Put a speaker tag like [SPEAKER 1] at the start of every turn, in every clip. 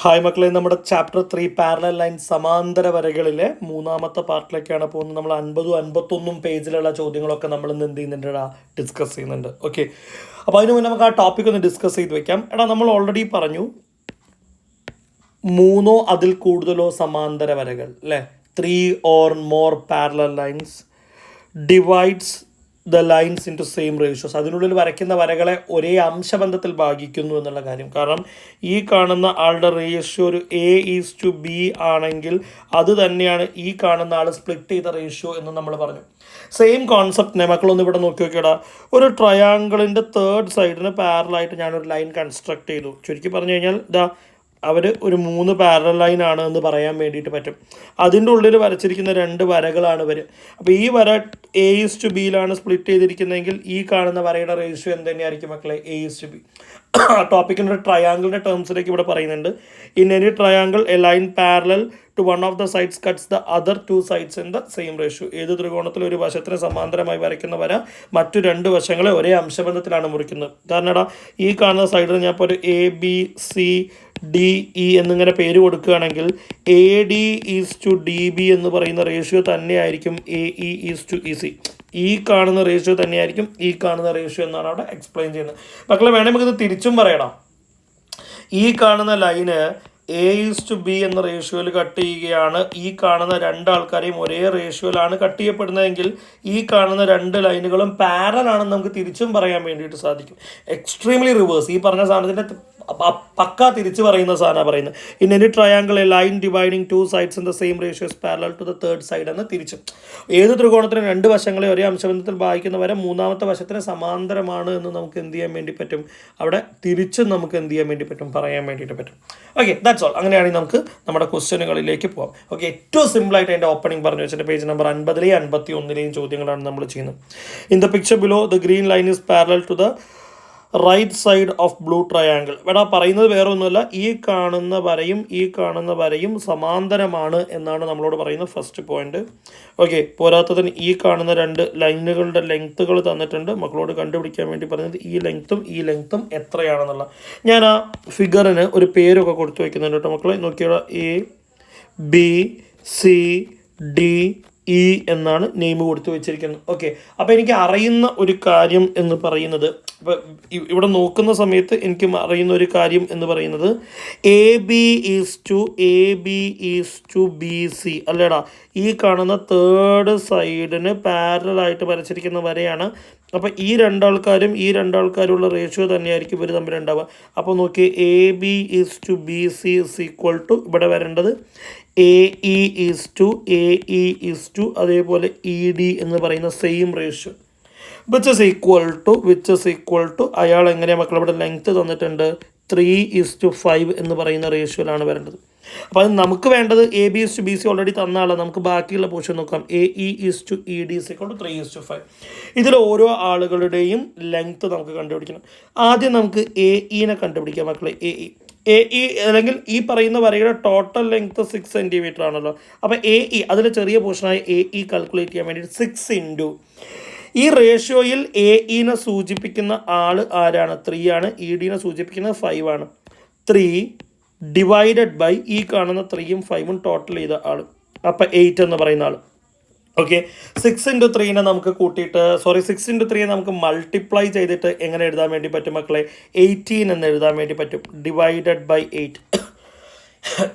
[SPEAKER 1] Hi മക്കളെ, നമ്മുടെ chapter 3 parallel line സമാന്തര വരകളിലെ മൂന്നാമത്തെ പാർട്ടിലേക്കാണ് പോകുന്നത്. നമ്മൾ 50-51 പേജിലുള്ള ചോദ്യങ്ങളൊക്കെ നമ്മൾ ഇന്ന് എന്ത് ചെയ്യുന്നുണ്ട്, ഡിസ്കസ് ചെയ്യുന്നുണ്ട്. ഓക്കെ, അപ്പോൾ അതിന് മുന്നേ നമുക്ക് ആ ടോപ്പിക് ഒന്ന് ഡിസ്കസ് ചെയ്ത് വെക്കാം. നമ്മൾ ഓൾറെഡി പറഞ്ഞു മൂന്നോ അതിൽ കൂടുതലോ സമാന്തര വരകൾ അല്ലേ, 3 or more parallel lines divides the lines into same ratios. അതിനുള്ളിൽ വരയ്ക്കുന്ന വരകളെ ഒരേ അംശബന്ധത്തിൽ ഭാഗിക്കുന്നു എന്നുള്ള കാര്യം. കാരണം ഈ കാണുന്ന ആളുടെ റേഷ്യോ ഒരു A:B ആണെങ്കിൽ അത് തന്നെയാണ് ഈ കാണുന്ന ആൾ സ്പ്ലിറ്റ് ചെയ്ത റേഷ്യോ എന്ന് നമ്മൾ പറഞ്ഞു. സെയിം കോൺസെപ്റ്റിനെ മക്കളൊന്ന് ഇവിടെ നോക്കി നോക്കിയടാ. ഒരു ട്രയാങ്കിളിൻ്റെ തേർഡ് സൈഡിന് പാരലായിട്ട് ഞാനൊരു ലൈൻ കൺസ്ട്രക്ട് ചെയ്തു. ചുരുക്കി പറഞ്ഞു കഴിഞ്ഞാൽ അവർ ഒരു 3 പാരലൽ ലൈൻ ആണ് എന്ന് പറയാൻ വേണ്ടിയിട്ട് പറ്റും. അതിൻ്റെ ഉള്ളിൽ വരച്ചിരിക്കുന്ന 2 വരകളാണ് ഇവർ. അപ്പോൾ ഈ വര A:B സ്പ്ലിറ്റ് ചെയ്തിരിക്കുന്നതെങ്കിൽ ഈ കാണുന്ന വരയുടെ റേഷ്യോ എന്ത് തന്നെയായിരിക്കും മക്കളെ, A:B. ടോപ്പിക്കിൻ്റെ ട്രയാങ്കിളിൻ്റെ ടേംസിലേക്ക് ഇവിടെ പറയുന്നുണ്ട്. In any triangle a line parallel to one of the sides cuts the other 2 sides in the same ratio. ഏത് ത്രികോണത്തിൽ ഒരു വശത്തിന് സമാന്തരമായി വരയ്ക്കുന്ന വര മറ്റു 2 വശങ്ങളെ ഒരേ അംശബന്ധത്തിലാണ് മുറിക്കുന്നത്. കാരണം ഈ കാണുന്ന സൈഡിൽ ഞാൻ ഇപ്പോൾ ഒരു ABCDE എന്നിങ്ങനെ പേര് കൊടുക്കുകയാണെങ്കിൽ AD:DB എന്ന് പറയുന്ന റേഷ്യോ തന്നെയായിരിക്കും AE:EC. ഈ കാണുന്ന റേഷ്യോ തന്നെയായിരിക്കും ഈ കാണുന്ന റേഷ്യോ എന്നാണ് അവിടെ എക്സ്പ്ലെയിൻ ചെയ്യുന്നത്. മക്കളെ വേണമെങ്കിൽ നമുക്കിത് തിരിച്ചും പറയണം. ഈ കാണുന്ന ലൈന് A:B എന്ന റേഷ്യോയിൽ കട്ട് ചെയ്യുകയാണ്. ഈ കാണുന്ന 2 ആൾക്കാരെയും ഒരേ റേഷ്യോയിലാണ് കട്ട് ചെയ്യപ്പെടുന്നതെങ്കിൽ ഈ കാണുന്ന 2 ലൈനുകളും പാരലൽ ആണെന്ന് നമുക്ക് തിരിച്ചും പറയാൻ വേണ്ടിയിട്ട് സാധിക്കും. എക്സ്ട്രീംലി റിവേഴ്സ്, ഈ പറഞ്ഞ സാധനത്തിൻ്റെ പക്ക തിരിച്ച് പറയുന്ന സാധനമാണ് പറയുന്നത്. In any triangle a line dividing 2 sides in the same ratios parallel to the third side എന്ന് തിരിച്ചും. ഏത് ത്രികോണത്തിന് 2 വശങ്ങളെ ഒരേ അംശബന്ധത്തിൽ ഭാഗിക്കുന്ന വരെ മൂന്നാമത്തെ വശത്തിന് സമാന്തരമാണ് എന്ന് നമുക്ക് എന്ത് ചെയ്യാൻ വേണ്ടി പറ്റും, അവിടെ തിരിച്ചും നമുക്ക് എന്ത് ചെയ്യാൻ വേണ്ടി പറ്റും, പറയാൻ വേണ്ടിയിട്ട് പറ്റും. Okay, that's all. അങ്ങനെയാണെങ്കിൽ നമുക്ക് നമ്മുടെ ക്വസ്റ്റ്യനുകളിലേക്ക് പോകാം. ഓക്കെ, ഏറ്റവും സിമ്പിളായിട്ട് എൻ്റെ ഓപ്പണിംഗ് പറഞ്ഞു വെച്ചിട്ട് പേജ് നമ്പർ 50-ലെയും 51-ലെയും ചോദ്യങ്ങളാണ് നമ്മൾ ചെയ്യുന്നത്. In the picture below the green line is parallel to the right side of blue triangle. ഇവിടെ പറയുന്നത് വേറെ ഒന്നുമല്ല, ഈ കാണുന്ന വരയും സമാന്തരമാണ് എന്നാണ് നമ്മളോട് പറയുന്ന ഫസ്റ്റ് പോയിന്റ്. ഓക്കെ, പോരാത്തതിന് ഈ കാണുന്ന 2 ലൈനുകളുടെ ലെങ്ത്തുകൾ തന്നിട്ടുണ്ട്. മക്കളോട് കണ്ടുപിടിക്കാൻ വേണ്ടി പറഞ്ഞത് ഈ ലെങ്ത്തും എത്രയാണെന്നുള്ള. ഞാൻ ആ ഫിഗറിന് ഒരു പേരൊക്കെ കൊടുത്തു വയ്ക്കുന്നുണ്ട് കേട്ടോ മക്കളെ. നോക്കിയാൽ ABCDE എന്നാണ് നെയിം കൊടുത്തു വെച്ചിരിക്കുന്നത്. ഓക്കെ, അപ്പോൾ എനിക്ക് അറിയുന്ന ഒരു കാര്യം എന്ന് പറയുന്നത്, ഇപ്പോൾ ഇവിടെ നോക്കുന്ന സമയത്ത് എനിക്ക് അറിയുന്ന ഒരു കാര്യം എന്ന് പറയുന്നത് AB:BC അല്ലേടാ. ഈ കാണുന്ന തേർഡ് സൈഡിന് പാരലായിട്ട് വരച്ചിരിക്കുന്ന വരയാണ്. അപ്പോൾ ഈ 2 ആൾക്കാരുള്ള റേഷ്യോ തന്നെയായിരിക്കും ഇവർ തമ്മിൽ ഉണ്ടാവുക. അപ്പോൾ നോക്കി, AB:BC ഇവിടെ വരേണ്ടത് AE:AE അതേപോലെ ED എന്ന് പറയുന്ന same ratio which is equal to അയാൾ എങ്ങനെയാണ് മക്കൾ ഇവിടെ ലെങ്ത്ത് തന്നിട്ടുണ്ട് 3:5 എന്ന് പറയുന്ന റേഷ്യോയിലാണ് വരേണ്ടത്. അപ്പോൾ അത് നമുക്ക് വേണ്ടത് AB:BC ഓൾറെഡി തന്നാളെ. നമുക്ക് ബാക്കിയുള്ള പോർഷൻ നോക്കാം. AE:ED 3:5. ഇതിൽ ഓരോ ആളുകളുടെയും ലെങ്ത്ത് നമുക്ക് കണ്ടുപിടിക്കണം. ആദ്യം നമുക്ക് AEനെ കണ്ടുപിടിക്കാം മക്കളെ. AE അല്ലെങ്കിൽ ഈ പറയുന്ന വരയുടെ ടോട്ടൽ ലെങ്ത്ത് 6 സെൻറ്റിമീറ്റർ ആണല്ലോ. അപ്പോൾ AE അതിൽ ചെറിയ പോർഷനായ AE കാൽക്കുലേറ്റ് ചെയ്യാൻ വേണ്ടിയിട്ട് 6 ഇൻറ്റു ഈ റേഷ്യോയിൽ AEനെ സൂചിപ്പിക്കുന്ന ആൾ ആരാണ്, 3 ആണ്. EDനെ സൂചിപ്പിക്കുന്നത് 5 ആണ്. 3 ഡിവൈഡഡ് ബൈ ഈ കാണുന്ന 3ഉം 5ഉം ടോട്ടൽ ചെയ്ത ആൾ, അപ്പോൾ 8 എന്ന് പറയുന്ന ആൾ. ഓക്കെ, 6 ഇൻറ്റു 3നെ നമുക്ക് കൂട്ടിയിട്ട് 6 ഇൻറ്റു 3 നമുക്ക് മൾട്ടിപ്ലൈ ചെയ്തിട്ട് എങ്ങനെ എഴുതാൻ വേണ്ടി പറ്റും മക്കളെ, 18 എന്ന് എഴുതാൻ വേണ്ടി പറ്റും. ഡിവൈഡഡ് ബൈ 8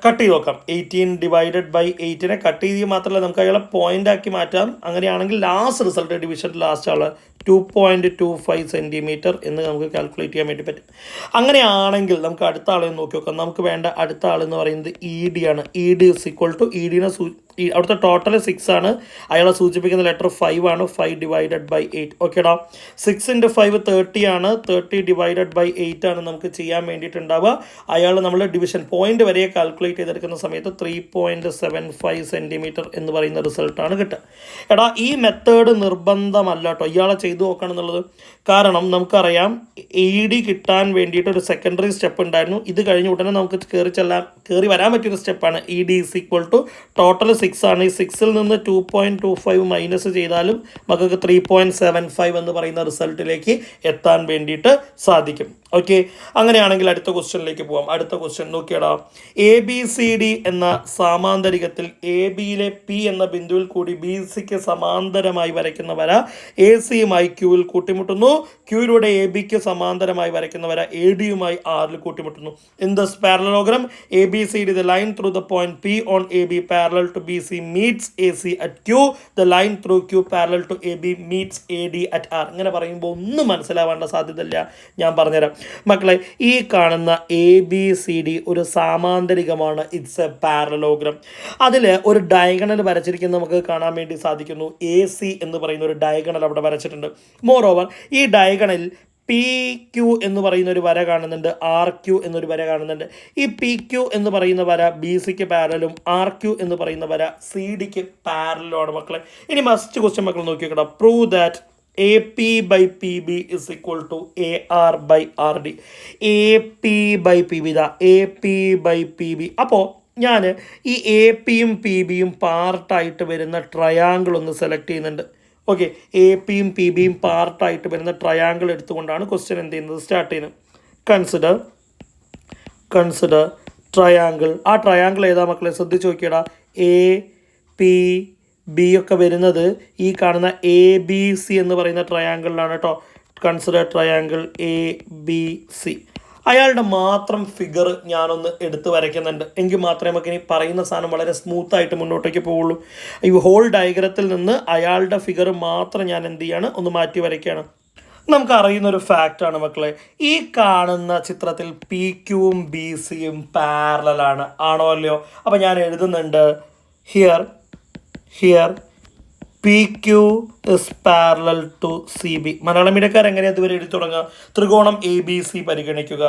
[SPEAKER 1] കട്ട് ചെയ്ത് നോക്കാം. 18 ഡിവൈഡഡ് ബൈ 8നെ കട്ട് ചെയ്യുക മാത്രമല്ല നമുക്ക് അയാളെ പോയിന്റ് ആക്കി മാറ്റാം. അങ്ങനെയാണെങ്കിൽ ലാസ്റ്റ് റിസൾട്ട് ഡിവിഷൻ ലാസ്റ്റ് ആൾ 2.25 സെൻറ്റിമീറ്റർ എന്ന് നമുക്ക് കാൽക്കുലേറ്റ് ചെയ്യാൻ വേണ്ടി പറ്റും. അങ്ങനെയാണെങ്കിൽ നമുക്ക് അടുത്ത ആളെ നോക്കി നോക്കാം. നമുക്ക് വേണ്ട അടുത്ത ആളെന്ന് പറയുന്നത് ED ആണ്. ED EDനെ അവിടുത്തെ ടോട്ടൽ 6 ആണ്, അയാളെ സൂചിപ്പിക്കുന്ന ലെറ്റർ 5 ആണ്. 5 ഡിവൈഡഡ് ബൈ 8. ഓക്കേടാ, 6 ഇൻറ്റു 5 30 ആണ്. 30 ഡിവൈഡഡ് ബൈ 8 ആണ് നമുക്ക് ചെയ്യാൻ വേണ്ടിയിട്ടുണ്ടാവുക. അയാൾ നമ്മൾ ഡിവിഷൻ പോയിന്റ് വരെ കാൽക്കുലേറ്റ് ചെയ്തെടുക്കുന്ന സമയത്ത് 3.75 സെൻറ്റിമീറ്റർ എന്ന് പറയുന്ന റിസൾട്ടാണ് കിട്ടുക. എടാ, ഈ മെത്തേഡ് നിർബന്ധമല്ല കേട്ടോ, ഇയാളെ ചെയ്തു നോക്കണം എന്നുള്ളത്. കാരണം നമുക്കറിയാം ED കിട്ടാൻ വേണ്ടിയിട്ട് ഒരു സെക്കൻഡറി സ്റ്റെപ്പ് ഉണ്ടായിരുന്നു. ഇത് കഴിഞ്ഞ ഉടനെ നമുക്ക് കയറി വരാൻ പറ്റിയൊരു സ്റ്റെപ്പാണ്. ED ടോട്ടൽ 6 ആണ്. ഈ 6ൽ നിന്ന് 2.25 മൈനസ് ചെയ്താലും നമുക്ക് 3.75 എന്ന് പറയുന്ന റിസൾട്ടിലേക്ക് എത്താൻ വേണ്ടിയിട്ട് സാധിക്കും. ഓക്കെ, അങ്ങനെയാണെങ്കിൽ അടുത്ത ക്വസ്റ്റ്യനിലേക്ക് പോവാം. അടുത്ത ക്വസ്റ്റ്യൻ നോക്കിയടാ. ABCD എന്ന സാമാന്തരികത്തിൽ AB-യിലെ P എന്ന ബിന്ദുവിൽ കൂടി BC-ക്ക് സമാന്തരമായി വരയ്ക്കുന്ന വര AC-യുമായി Q-ൽ കൂട്ടിമുട്ടുന്നു. Q-യിലൂടെ AB-ക്ക് സമാന്തരമായി വരയ്ക്കുന്ന വര AD-യുമായി R-ൽ കൂട്ടിമുട്ടുന്നു. In this parallelogram, ABCD, the line through the point P on AB parallel to BC meets AC at Q. The line through Q parallel to AB meets AD at R. ഇങ്ങനെ പറയുമ്പോൾ ഒന്നും മനസ്സിലാവേണ്ട സാധ്യതയില്ല, ഞാൻ പറഞ്ഞുതരാം മക്കളെ. ഈ കാണുന്ന ABCD ഒരു സാമാന്തരികമാണ്. It's A parallelogram. അതിൽ ഒരു ഡയഗണൽ വരച്ചിരിക്കുന്നത് നമുക്ക് കാണാൻ വേണ്ടി സാധിക്കുന്നു. AC എന്ന് പറയുന്ന ഒരു ഡയഗണൽ അവിടെ വരച്ചിട്ടുണ്ട്. മോർ ഓവർ ഈ ഡയഗണൽ PQ എന്ന് പറയുന്ന ഒരു വര കാണുന്നുണ്ട്, RQ എന്നൊരു വര കാണുന്നുണ്ട്. ഈ PQ എന്ന് പറയുന്ന വര BCക്ക് പാരലും RQ എന്ന് പറയുന്ന വര CDക്ക് പാരലുമാണ് മക്കളെ. ഇനി മസ്റ്റ് ക്വസ്റ്റ്യൻ മക്കൾ നോക്കിയോക്കടാ. Prove that AP by PB is equal to AR by RD. AP by PB ഇതാ AP by PB. അപ്പോൾ ഞാൻ ഈ APയും PBയും പാർട്ടായിട്ട് വരുന്ന ട്രയാങ്കിൾ ഒന്ന് സെലക്ട് ചെയ്യുന്നുണ്ട്. ഓക്കെ, APയും PBയും പാർട്ടായിട്ട് വരുന്ന ട്രയാങ്കിൾ എടുത്തുകൊണ്ടാണ് ക്വസ്റ്റ്യൻ എന്ത് ചെയ്യുന്നത്, സ്റ്റാർട്ട് ചെയ്യുന്നത്. Consider triangle. ആ ട്രയാങ്കിൾ ഏതാ മക്കളെ, ശ്രദ്ധിച്ച് നോക്കിയടാ. APB ഒക്കെ വരുന്നത് ഈ കാണുന്ന ABC എന്ന് പറയുന്ന ട്രയാങ്കിളിലാണ് കേട്ടോ. Consider triangle ABC. അയാളുടെ മാത്രം ഫിഗർ ഞാനൊന്ന് എടുത്ത് വരയ്ക്കുന്നുണ്ട്, എങ്കിൽ മാത്രമേ നമുക്ക് ഇനി പറയുന്ന സാധനം വളരെ സ്മൂത്തായിട്ട് മുന്നോട്ടേക്ക് പോവുള്ളൂ. ഈ ഹോൾ ഡയഗ്രത്തിൽ നിന്ന് അയാളുടെ ഫിഗർ മാത്രം ഞാൻ എന്ത് ചെയ്യാണ്, ഒന്ന് മാറ്റി വരയ്ക്കുകയാണ്. നമുക്ക് അറിയുന്നൊരു ഫാക്റ്റാണ് മക്കളെ, ഈ കാണുന്ന ചിത്രത്തിൽ PQയും BCയും പാരലലാണ്, ആണോ അല്ലയോ? അപ്പം ഞാൻ എഴുതുന്നുണ്ട് here PQ is parallel to CB. Malayalam മീഡിയക്കാർ എങ്ങനെയാണ് ഇതുവരെ എഴുതി തുടങ്ങുക? ത്രികോണം ABC പരിഗണിക്കുക.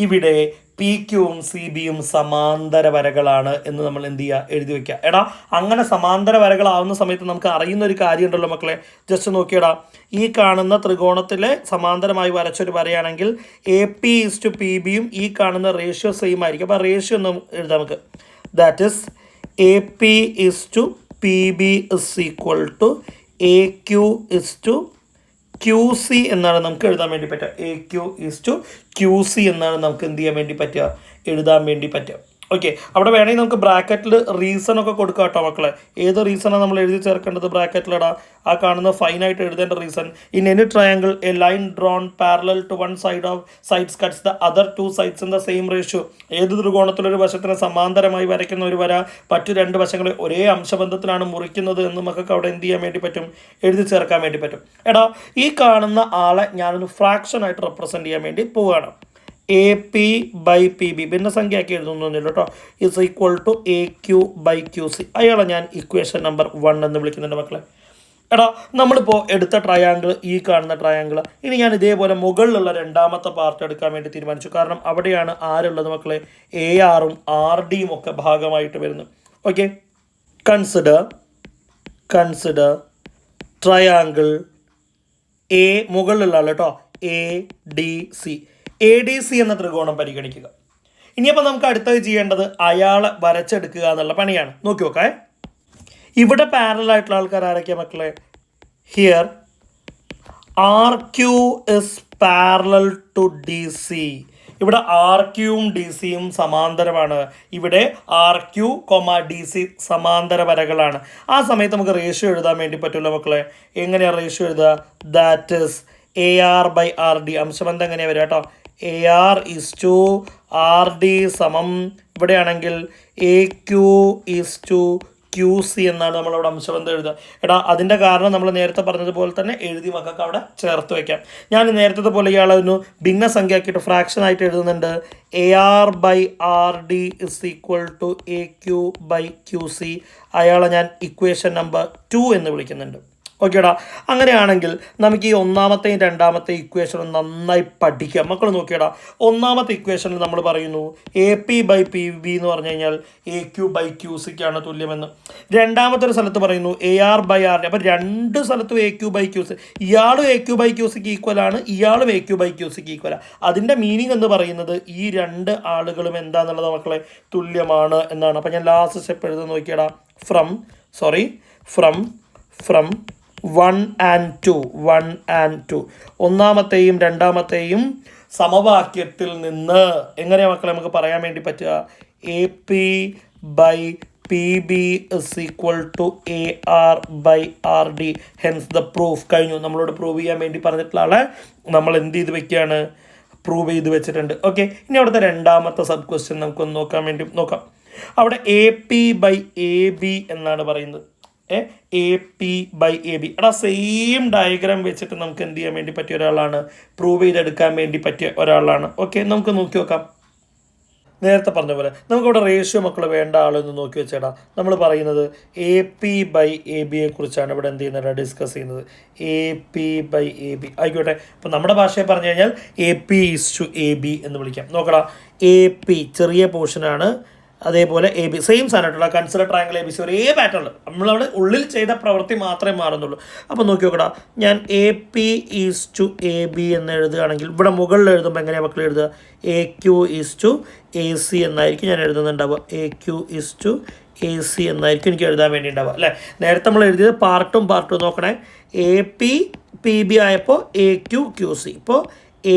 [SPEAKER 1] ഇവിടെ PQയും CBയും സമാന്തര വരകളാണ് എന്ന് നമ്മൾ എന്ത് ചെയ്യുക, എഴുതി വെക്കുക. എടാ, അങ്ങനെ സമാന്തര വരകളാവുന്ന സമയത്ത് നമുക്ക് അറിയുന്ന ഒരു കാര്യം ഉണ്ടല്ലോ മക്കളെ, ജസ്റ്റ് നോക്കിയടാ. ഈ കാണുന്ന ത്രികോണത്തിലെ സമാന്തരമായി വരച്ചൊരു വരയാണെങ്കിൽ AP:PBയും ഈ കാണുന്ന റേഷ്യോ സെയിം ആയിരിക്കും. അപ്പോൾ റേഷ്യോ ഒന്ന് എഴുതാം നമുക്ക്. That is AP:PB is equal to AQ:QC എന്നാണ് നമുക്ക് എഴുതാൻ വേണ്ടി പറ്റുക. AQ:QC എന്നാണ് നമുക്ക് എന്ത് ചെയ്യാൻ വേണ്ടി പറ്റുക, എഴുതാൻ വേണ്ടി പറ്റുക. ഓക്കെ, അവിടെ വേണമെങ്കിൽ നമുക്ക് ബ്രാക്കറ്റിൽ റീസൺ ഒക്കെ കൊടുക്കാം കേട്ടോ മക്കളെ. ഏത് റീസണാണ് നമ്മൾ എഴുതി ചേർക്കേണ്ടത് ബ്രാക്കറ്റിലിടാ? ആ കാണുന്ന ഫൈനായിട്ട് എഴുതേണ്ട reason. In any triangle a line drawn parallel to one sides cuts the other two sides in the same ratio. ഏത് ത്രികോണത്തിലൊരു വശത്തിന് സമാന്തരമായി വരയ്ക്കുന്ന ഒരു വര മറ്റു രണ്ട് വശങ്ങളെ ഒരേ അംശബന്ധത്തിലാണ് മുറിക്കുന്നത് എന്ന് നമുക്കൊക്കെ അവിടെ എന്ത് ചെയ്യാൻ വേണ്ടി പറ്റും, എഴുതി ചേർക്കാൻ വേണ്ടി പറ്റും. എടാ, ഈ കാണുന്ന ആളെ ഞാനൊരു ഫ്രാക്ഷൻ ആയിട്ട് റെപ്രസെൻറ്റ് ചെയ്യാൻ വേണ്ടി പോവുകയാണ്. AP/PB ഭിന്നസംഖ്യയാക്കി എഴുതുന്നില്ല കേട്ടോ. Is equal to AQ/QC. അയാളെ ഞാൻ ഇക്വേഷൻ നമ്പർ 1 എന്ന് വിളിക്കുന്നുണ്ട് മക്കളെ. എടാ, നമ്മളിപ്പോൾ എടുത്ത ട്രയാങ്കിൾ ഈ കാണുന്ന ട്രയാങ്കിൾ. ഇനി ഞാൻ ഇതേപോലെ മുകളിലുള്ള രണ്ടാമത്തെ പാർട്ട് എടുക്കാൻ വേണ്ടി തീരുമാനിച്ചു. കാരണം അവിടെയാണ് ആരുള്ളത് മക്കളെ, ARഉം RDയും ഒക്കെ ഭാഗമായിട്ട് വരുന്നത്. ഓക്കെ, കൺസിഡർ ട്രയാങ്കിൾ A, മുകളിലുള്ള ആൾ കേട്ടോ, ADC എന്ന ത്രികോണം പരിഗണിക്കുക. ഇനിയപ്പോൾ നമുക്ക് അടുത്തത് ചെയ്യേണ്ടത് അയാളെ വരച്ചെടുക്കുക എന്നുള്ള പണിയാണ്. നോക്കി നോക്കേ, ഇവിടെ പാരലായിട്ടുള്ള ആൾക്കാർ ആരൊക്കെയാണ് മക്കളെ? Here RQ is parallel to DC. ഇവിടെ RQയും DCയും സമാന്തരമാണ്. ഇവിടെ RQ, DC സമാന്തര വരകളാണ്. ആ സമയത്ത് നമുക്ക് റേഷ്യോ എഴുതാൻ വേണ്ടി പറ്റുമല്ലോ മക്കളെ. എങ്ങനെയാണ് റേഷ്യോ എഴുതുക? That is AR/RD. അംശബന്ധം എങ്ങനെയാണ് വരിക കേട്ടോ? AR:RD സമം ഇവിടെയാണെങ്കിൽ AQ:QC എന്നാണ് നമ്മളവിടെ അംശബന്ധം എഴുതുക. എടാ, അതിൻ്റെ കാരണം നമ്മൾ നേരത്തെ പറഞ്ഞതുപോലെ തന്നെ എഴുതി മക്കൾക്ക് അവിടെ ചേർത്ത് വയ്ക്കാം. ഞാൻ നേരത്തെ പോലെ ഇയാളെ ഒന്ന് ഭിന്നസംഖ്യയാക്കിയിട്ട് ഫ്രാക്ഷൻ ആയിട്ട് എഴുതുന്നുണ്ട്. AR/RD is equal to AQ/QC. അയാളെ ഞാൻ ഇക്വേഷൻ നമ്പർ 2 എന്ന് വിളിക്കുന്നുണ്ട്. ഓക്കേടാ, അങ്ങനെയാണെങ്കിൽ നമുക്ക് ഈ ഒന്നാമത്തെയും രണ്ടാമത്തെ ഇക്വേഷനും നന്നായി പഠിക്കാം. മക്കൾ നോക്കിയടാ, ഒന്നാമത്തെ ഇക്വേഷനിൽ നമ്മൾ പറയുന്നു AP/PB എന്ന് പറഞ്ഞു കഴിഞ്ഞാൽ AQ/QCക്കാണ് തുല്യമെന്ന്. രണ്ടാമത്തെ ഒരു സ്ഥലത്ത് പറയുന്നു AR/RD. അപ്പം രണ്ട് സ്ഥലത്തും AQ/QC. ഇയാളും AQ/QCക്ക് ഈക്വലാണ്, ഇയാളും AQ/QCക്ക് ഈക്വലാണ്. അതിൻ്റെ മീനിങ് എന്ന് പറയുന്നത് ഈ രണ്ട് ആളുകളും എന്താണെന്നുള്ളത് മക്കളെ തുല്യമാണ് എന്നാണ്. അപ്പം ഞാൻ ലാസ്റ്റ് സ്റ്റെപ്പ് എഴുതാൻ നോക്കിയടാ. ഫ്രം 1 and 2 ഒന്നാമത്തെയും രണ്ടാമത്തെയും സമവാക്യത്തിൽ നിന്ന് എങ്ങനെയാണ് മക്കളെ നമുക്ക് പറയാൻ വേണ്ടി പറ്റുക? A P by P B is equal to A R by R D, hence the proof. കഴിഞ്ഞു. നമ്മളോട് പ്രൂവ് ചെയ്യാൻ വേണ്ടി പറഞ്ഞിട്ടുള്ള ആളെ നമ്മൾ എന്ത് ചെയ്ത് വെക്കുകയാണ്? പ്രൂവ് ചെയ്ത് വെച്ചിട്ടുണ്ട്. ഓക്കെ, ഇനി അവിടുത്തെ രണ്ടാമത്തെ സബ് ക്വസ്റ്റ്യൻ നമുക്കൊന്ന് നോക്കാം. അവിടെ A P by A B എന്നാണ് പറയുന്നത്. A P by A B. എടാ സെയിം ഡയഗ്രാം വെച്ചിട്ട് നമുക്ക് എന്ത് ചെയ്യാൻ വേണ്ടി പറ്റിയ ഒരാളാണ്? പ്രൂവ് ചെയ്തെടുക്കാൻ വേണ്ടി പറ്റിയ ഒരാളാണ്. ഓക്കെ, നമുക്ക് നോക്കി നോക്കാം. നേരത്തെ പറഞ്ഞ പോലെ നമുക്കിവിടെ റേഷ്യോ മക്കൾ വേണ്ട ആളെന്ന് നോക്കി വെച്ചേടാ. നമ്മൾ പറയുന്നത് എ പി ബൈ എ ബിയെ കുറിച്ചാണ് ഇവിടെ എന്ത് ചെയ്യുന്നത്? ഡിസ്കസ് ചെയ്യുന്നത്. A P by A B ആയിക്കോട്ടെ. ഇപ്പം നമ്മുടെ ഭാഷയെ പറഞ്ഞു കഴിഞ്ഞാൽ A P is to A B എന്ന് വിളിക്കാം. നോക്കടാ, എ പി ചെറിയ പോർഷനാണ്, അതേപോലെ എ ബി സെയിം സാധനമായിട്ടുള്ള consider triangle A B C ഒരേ പാറ്റേൺ. നമ്മളവിടെ ഉള്ളിൽ ചെയ്ത പ്രവൃത്തി മാത്രമേ മാറുന്നുള്ളൂ. അപ്പോൾ നോക്കി നോക്കടാ, ഞാൻ A P is to A B എന്ന് എഴുതുകയാണെങ്കിൽ ഇവിടെ മുകളിൽ എഴുതുമ്പോൾ എങ്ങനെയാണ് മക്കൾ എഴുതുക? A Q is to A C എന്നായിരിക്കും ഞാൻ എഴുതുന്നുണ്ടാവുക. A Q is to A C എന്നായിരിക്കും എനിക്ക് എഴുതാൻ വേണ്ടി ഉണ്ടാവുക അല്ലേ. നേരത്തെ നമ്മൾ എഴുതിയത് പാർട്ടും നോക്കണേ. എ പി പി ബി ആയപ്പോൾ എ ക്യു ക്യു സി. ഇപ്പോൾ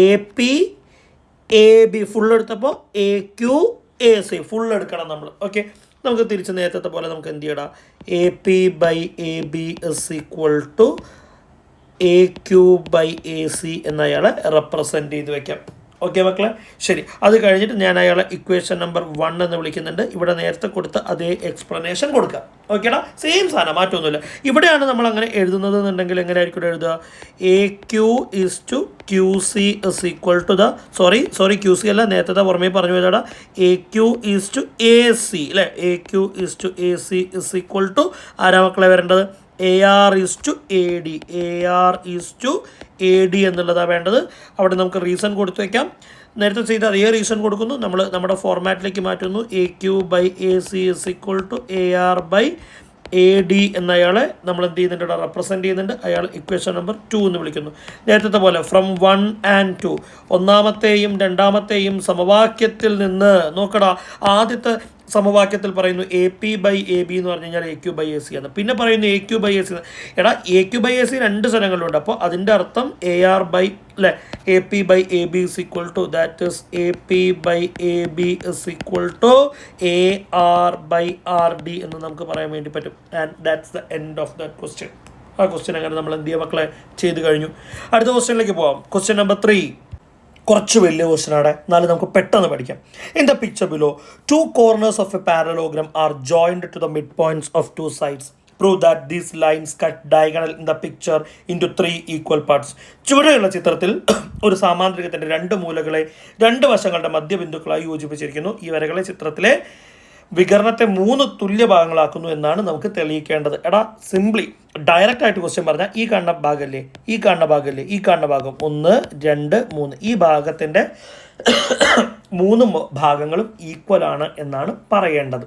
[SPEAKER 1] A P A B full എടുത്തപ്പോൾ A Q A C full എടുക്കണം നമ്മൾ. ഓക്കെ, നമുക്ക് തിരിച്ച് നേരത്തെ പോലെ നമുക്ക് എന്ത് ചെയ്യണം? A P by A B is equal to A Q by A C എന്നയാളെ റെപ്രസെൻറ്റ് ചെയ്ത് വയ്ക്കാം. ഓക്കെ മക്കളെ, ശരി. അത് കഴിഞ്ഞിട്ട് ഞാൻ അയാളെ ഇക്വേഷൻ നമ്പർ 1 എന്ന് വിളിക്കുന്നുണ്ട്. ഇവിടെ നേരത്തെ കൊടുത്ത അതേ എക്സ്പ്ലനേഷൻ കൊടുക്കുക. ഓക്കേടാ, സെയിം സാധനം, മാറ്റമൊന്നുമില്ല. ഇവിടെയാണ് നമ്മൾ അങ്ങനെ എഴുതുന്നത് എന്നുണ്ടെങ്കിൽ എങ്ങനെയായിരിക്കും എഴുതുക? A Q is to Q C is equal to the sorry Q C അല്ല, നേരത്തെ പുറമേ പറഞ്ഞു പോയതാടാ. A Q is to A C അല്ലേ. A Q is to A C is equal to ആരാ മക്കളെ വരേണ്ടത്? A R is to A D. A R is to A D എന്നുള്ളതാണ് വേണ്ടത്. അവിടെ നമുക്ക് റീസൺ കൊടുത്തു വയ്ക്കാം. നേരത്തെ ചെയ്ത അതേ റീസൺ കൊടുക്കുന്നു, നമ്മൾ നമ്മുടെ ഫോർമാറ്റിലേക്ക് മാറ്റുന്നു. A Q by A C is equal to A R by A D എന്നയാളെ നമ്മൾ എന്ത് ചെയ്യുന്നുണ്ട്? ഇവിടെ റെപ്രസെൻറ്റ് ചെയ്യുന്നുണ്ട്. അയാൾ ഇക്വേഷൻ നമ്പർ 2 എന്ന് വിളിക്കുന്നു. നേരത്തെ പോലെ ഫ്രം 1 and 2 ഒന്നാമത്തെയും രണ്ടാമത്തെയും സമവാക്യത്തിൽ നിന്ന് നോക്കടാ. ആദ്യത്തെ സമവാക്യത്തിൽ പറയുന്നു A P by A B എന്ന് പറഞ്ഞു കഴിഞ്ഞാൽ A Q by A C ആണ്. പിന്നെ പറയുന്നു A Q by A C. എടാ, A Q by A C 2 സ്ഥലങ്ങളിലുണ്ട്. അപ്പോൾ അതിൻ്റെ അർത്ഥം എ ആർ ബൈ അല്ലേ A P by A B is equal to that is A P by A B is equal to A R by R D എന്ന് നമുക്ക് പറയാൻ വേണ്ടി പറ്റും. And that's the end of that question. ആ question അങ്ങനെ നമ്മൾ എന്ത് ചെയ്യുക മക്കളെ? ചെയ്ത് കഴിഞ്ഞു. അടുത്ത ക്വസ്റ്റ്യനിലേക്ക് പോവാം. ക്വസ്റ്റ്യൻ നമ്പർ 3 കുറച്ച് വലിയ ക്വസ്റ്റ്യനാണ്, എന്നാലും നമുക്ക് പെട്ടെന്ന് പഠിക്കാം. In the picture below 2 corners of a parallelogram are joined to the midpoints of 2 sides. Prove that these lines cut diagonal in the picture into 3 equal parts. ചുവടെയുള്ള ചിത്രത്തിൽ ഒരു സാമാന്തരികത്തിൻ്റെ 2 മൂലകളെ 2 വശങ്ങളുടെ മധ്യബിന്ദുക്കളായി യോജിപ്പിച്ചിരിക്കുന്നു. ഈ വരകളെ ചിത്രത്തിലെ വികരണത്തെ 3 തുല്യ ഭാഗങ്ങളാക്കുന്നു എന്നാണ് നമുക്ക് തെളിയിക്കേണ്ടത്. എടാ, സിംപ്ലി ഡയറക്റ്റ് ആയിട്ട് ക്വസ്റ്റ്യൻ പറഞ്ഞാൽ ഈ കാണുന്ന ഭാഗമല്ലേ, ഈ കാണുന്ന ഭാഗമല്ലേ, ഈ കാണുന്ന ഭാഗം 1 2 3 ഈ ഭാഗത്തിൻ്റെ 3 ഭാഗങ്ങളും ഈക്വൽ ആണ് എന്നാണ് പറയേണ്ടത്.